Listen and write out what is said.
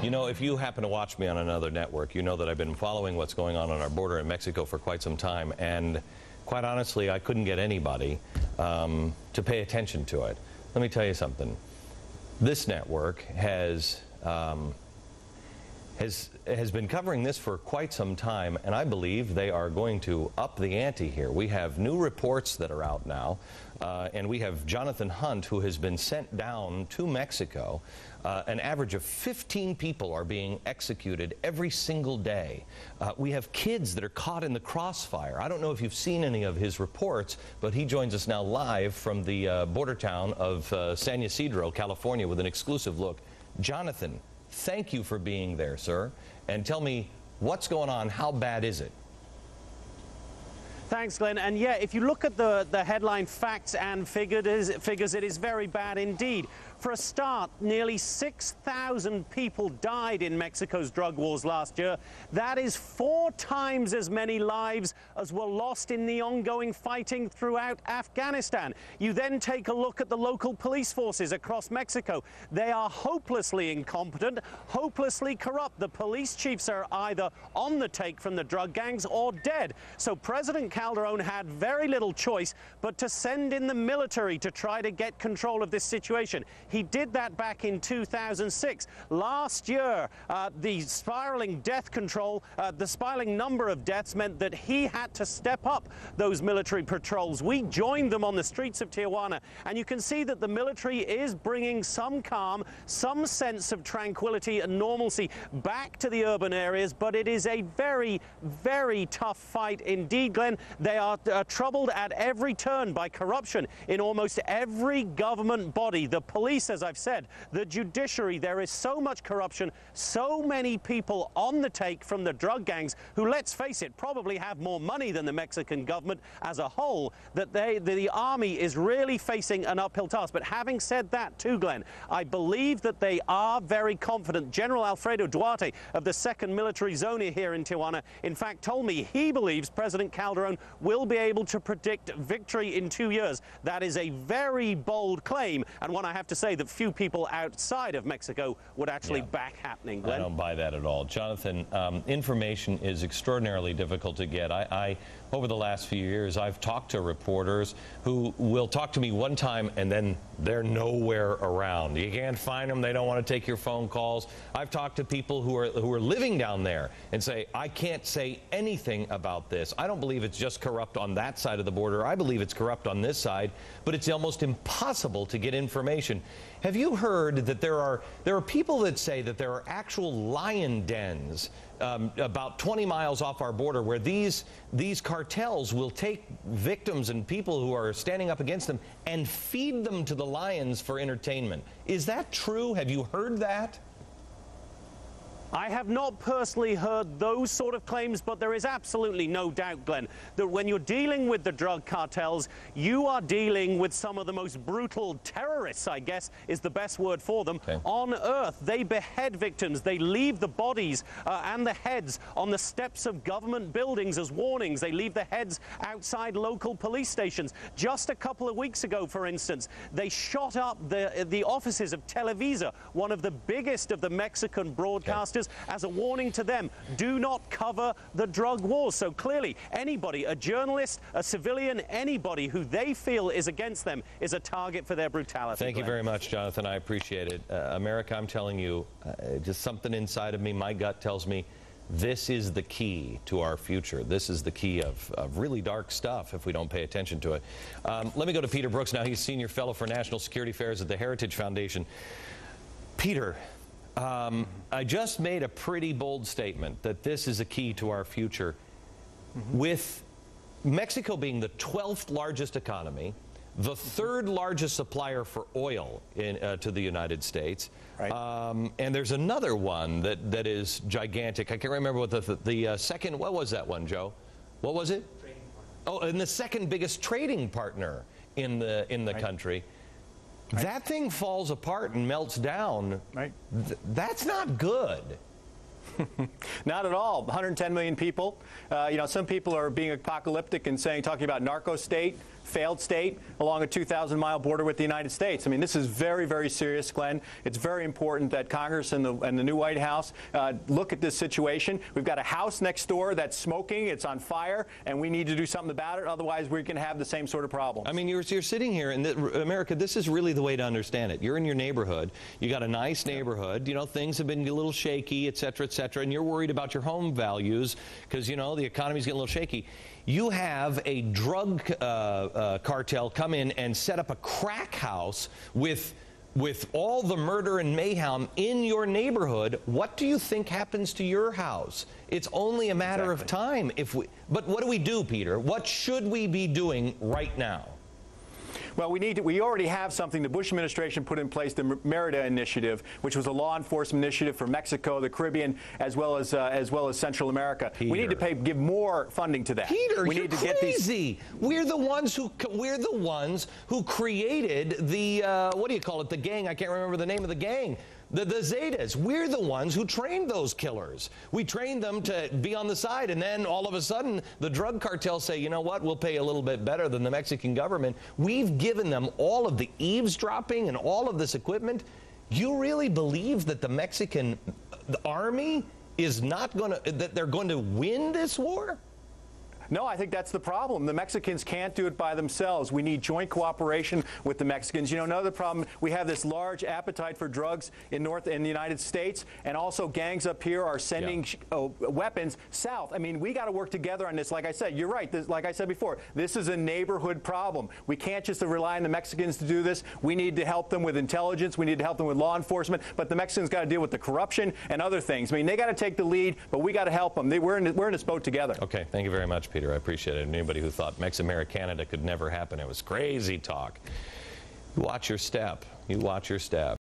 You know, if you happen to watch me on another network, you know that I've been following what's going on our border in Mexico for quite some time, and quite honestly, I couldn't get anybody to pay attention to it. Let me tell you something. This network has been covering this for quite some time, and I believe they are going to up the ante here. We have new reports that are out now, and we have Jonathan Hunt, who has been sent down to Mexico. An average of 15 people are being executed every single day. We have kids that are caught in the crossfire. I don't know if you've seen any of his reports, but he joins us now live from the border town of San Ysidro, California, with an exclusive look. Jonathan, thank you for being there, sir. And tell me, what's going on? How bad is it? Thanks, Glenn. And yeah, if you look at the headline facts and figures, it is very bad indeed. For a start, nearly 6,000 people died in Mexico's drug wars last year. That is 4 times as many lives as were lost in the ongoing fighting throughout Afghanistan. You then take a look at the local police forces across Mexico. They are hopelessly incompetent, hopelessly corrupt. The police chiefs are either on the take from the drug gangs or dead. So President Calderon had very little choice but to send in the military to try to get control of this situation. He did that back in 2006. Last year, the spiraling death control, the spiraling number of deaths meant that he had to step up those military patrols. We joined them on the streets of Tijuana, and you can see that the military is bringing some calm, some sense of tranquility and normalcy back to the urban areas, but it is a very, very tough fight indeed, Glenn. They are troubled at every turn by corruption in almost every government body. The police, as I've said, the judiciary, there is so much corruption, so many people on the take from the drug gangs who, let's face it, probably have more money than the Mexican government as a whole, that the army is really facing an uphill task. But having said that too, Glenn, I believe that they are very confident. General Alfredo Duarte of the 2nd Military Zone here in Tijuana, in fact, told me he believes President Calderon will be able to predict victory in 2 years. That is a very bold claim, and one I have to say that few people outside of Mexico would actually back happening, Glenn. I don't buy that at all. Jonathan, information is extraordinarily difficult to get. Over the last few years, I've talked to reporters who will talk to me one time and then they're nowhere around. You can't find them. They don't want to take your phone calls. I've talked to people who are living down there and say, I can't say anything about this. I don't believe it's just corrupt on that side of the border. I believe it's corrupt on this side, but it's almost impossible to get information. Have you heard that there are people that say that there are actual lion dens about 20 miles off our border where these cartels will take victims and people who are standing up against them and feed them to the lions for entertainment? Is that true? Have you heard that? I have not personally heard those sort of claims, but there is absolutely no doubt, Glenn, that when you're dealing with the drug cartels, you are dealing with some of the most brutal terrorists, I guess is the best word for them, on earth. They behead victims. They leave the bodies and the heads on the steps of government buildings as warnings. They leave the heads outside local police stations. Just a couple of weeks ago, for instance, they shot up the offices of Televisa, one of the biggest of the Mexican broadcasters, as a warning to them, do not cover the drug wars. So clearly, anybody, a journalist, a civilian, anybody who they feel is against them is a target for their brutality. Thank you very much, Jonathan. I appreciate it. America, I'm telling you, just something inside of me, my gut tells me, this is the key to our future. This is the key of really dark stuff if we don't pay attention to it. Let me go to Peter Brooks now. He's Senior Fellow for National Security Affairs at the Heritage Foundation. Peter, I just made a pretty bold statement that this is a key to our future. With Mexico being the 12th largest economy, the 3rd largest supplier for oil to the United States, and there's another one that is gigantic. I can't remember what the second, what was that one, Joe? What was it? Oh, and the 2nd biggest trading partner in the country. That thing falls apart and melts down. That's not good Not at all. 110 million people. You know, some people are being apocalyptic and talking about narco state, failed state, along a 2,000-mile border with the United States. I mean, this is very, very serious, Glenn. It's very important that Congress and the new White House look at this situation. We've got a house next door that's smoking. It's on fire, and we need to do something about it. Otherwise, we can have the same sort of problem. I mean, you're sitting here in America. This is really the way to understand it. You're in your neighborhood. You got a nice neighborhood. You know, things have been a little shaky, et cetera, and you're worried about your home values because, you know, the economy's getting a little shaky. You have a drug cartel come in and set up a crack house with all the murder and mayhem in your neighborhood. What do you think happens to your house? It's only a matter of time. But what do we do, Peter? What should we be doing right now? Well, we already have something. The Bush administration put in place the Merida Initiative, which was a law enforcement initiative for Mexico, the Caribbean, as well as Central America. Peter. We need to give more funding to that. Peter, we you're need to crazy. Get these. We're the ones who created the what do you call it? The gang. I can't remember the name of the gang. The Zetas. We're the ones who trained those killers. We trained them to be on the side, and then all of a sudden the drug cartels say, you know what, we'll pay a little bit better than the Mexican government. We've given them all of the eavesdropping and all of this equipment. You really believe that the Mexican army is not going to, that they're going to win this war? No, I think that's the problem. The Mexicans can't do it by themselves. We need joint cooperation with the Mexicans. You know, another problem, we have this large appetite for drugs in the United States, and also gangs up here are sending weapons south. I mean, we got to work together on this. Like I said, you're right. Like I said before, this is a neighborhood problem. We can't just rely on the Mexicans to do this. We need to help them with intelligence. We need to help them with law enforcement. But the Mexicans got to deal with the corruption and other things. I mean, they got to take the lead, but we got to help them. We're in this boat together. Okay, thank you very much, Peter. I appreciate it. Anybody who thought Mex-America-Canada could never happen, it was crazy talk. You watch your step. You watch your step.